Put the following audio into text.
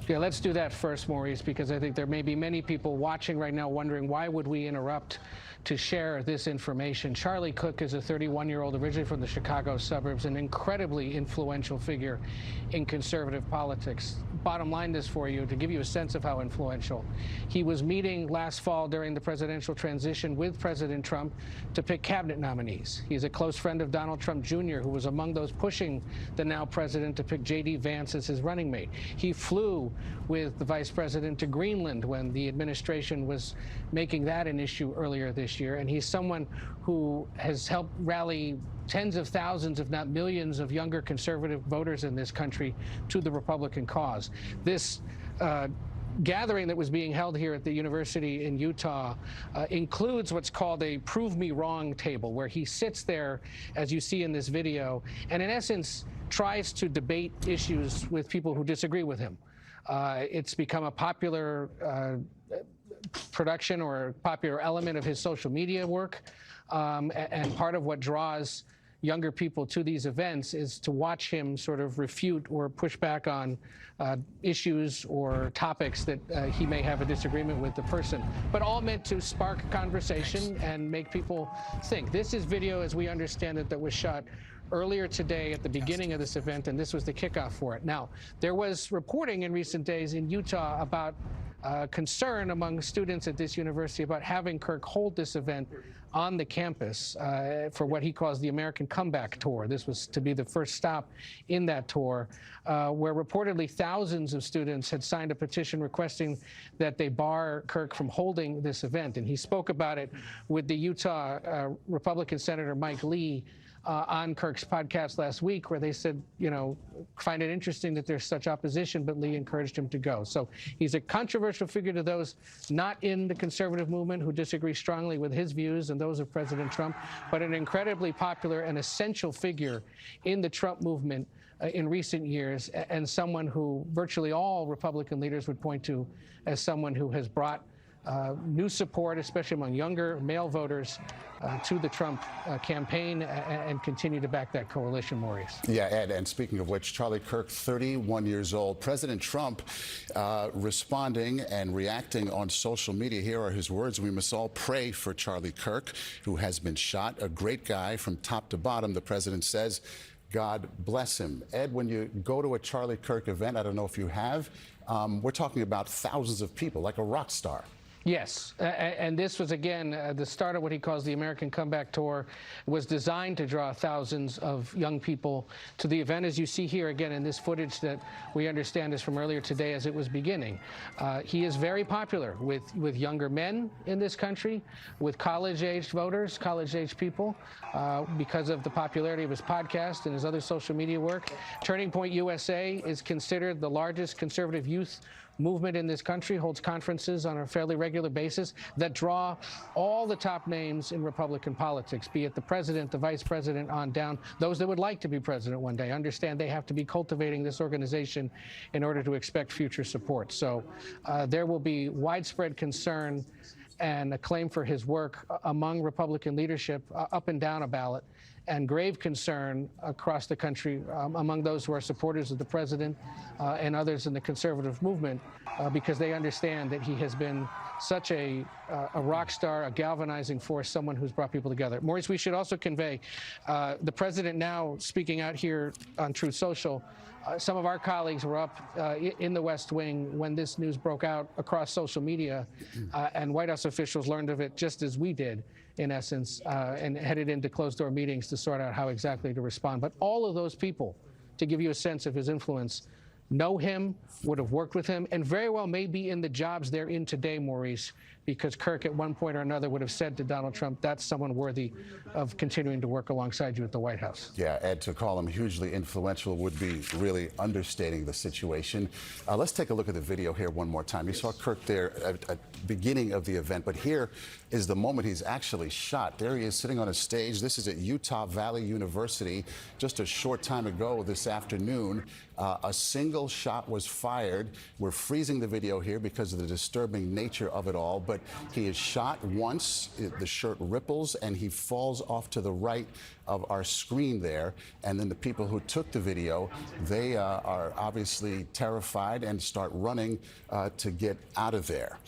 Yeah, let's do that first, Maurice, because I think there may be many people watching right now wondering why would we interrupt to share this information. Charlie Kirk is a 31-year-old originally from the Chicago suburbs, an incredibly influential figure in conservative politics. Bottom line this for you, to give you a sense of how influential. He was meeting last fall during the presidential transition with President Trump to pick cabinet nominees. He's a close friend of Donald Trump Jr., who was among those pushing the now president to pick J.D. Vance as his running mate. He flew with the vice president to Greenland when the administration was making that an issue earlier this year. And he's someone who has helped rally tens of thousands, if not millions, of younger conservative voters in this country to the Republican cause. This gathering that was being held here at the university in Utah includes what's called a prove me wrong table, where he sits there, as you see in this video, and in essence tries to debate issues with people who disagree with him. It's become a popular production or a popular element of his social media work, and part of what draws younger people to these events is to watch him sort of refute or push back on issues or topics that he may have a disagreement with the person, but all meant to spark conversation and make people think. This is video, as we understand it, that was shot earlier today at the beginning of this event, and this was the kickoff for it. Now, there was reporting in recent days in Utah about concern among students at this university about having Kirk hold this event on the campus for what he calls the American Comeback Tour. This was to be the first stop in that tour, where reportedly thousands of students had signed a petition requesting that they bar Kirk from holding this event. And he spoke about it with the Utah Republican Senator Mike Lee on Kirk's podcast last week, where they said, you know, find it interesting that there's such opposition, but Lee encouraged him to go. So he's a controversial figure to those not in the conservative movement who disagree strongly with his views and those of President Trump, but an incredibly popular and essential figure in the Trump movement in recent years, and someone who virtually all Republican leaders would point to as someone who has brought new support, especially among younger male voters, to the Trump campaign and continue to back that coalition, Maurice. Yeah, Ed, and speaking of which, Charlie Kirk, 31 years old. President Trump responding and reacting on social media. Here are his words. We must all pray for Charlie Kirk, who has been shot. A great guy from top to bottom, the president says. God bless him. Ed, when you go to a Charlie Kirk event, I don't know if you have, we're talking about thousands of people, like a rock star. Yes, and this was, again, the start of what he calls the American Comeback Tour. It was designed to draw thousands of young people to the event, as you see here, again, in this footage that we understand is from earlier today as it was beginning. He is very popular with younger men in this country, with college-aged voters, college-aged people, because of the popularity of his podcast and his other social media work. Turning Point USA is considered the largest conservative youth movement in this country, holds conferences on a fairly regular basis that draw all the top names in Republican politics, be it the president, the vice president, on down, those that would like to be president one day. Understand they have to be cultivating this organization in order to expect future support. So there will be widespread concern and acclaim for his work among Republican leadership up and down a ballot, and grave concern across the country among those who are supporters of the president and others in the conservative movement, because they understand that he has been such a rock star, a galvanizing force, someone who's brought people together. Maurice, we should also convey the president now speaking out here on Truth Social. Some of our colleagues were up in the West Wing when this news broke out across social media, and White House officials learned of it just as we did, in essence, and headed into closed-door meetings to sort out how exactly to respond. But all of those people, to give you a sense of his influence, know him, would have worked with him, and very well may be in the jobs they're in today, Maurice, because Kirk at one point or another would have said to Donald Trump, that's someone worthy of continuing to work alongside you at the White House. Yeah, Ed, to call him hugely influential would be really understating the situation. Let's take a look at the video here one more time. You saw Kirk there at the beginning of the event, but here is the moment he's actually shot. There he is sitting on a stage. This is at Utah Valley University just a short time ago this afternoon. A single shot was fired. We're freezing the video here because of the disturbing nature of it all. but he is shot once. The shirt ripples, and he falls off to the right of our screen there. And then the people who took the video, they are obviously terrified and start running to get out of there.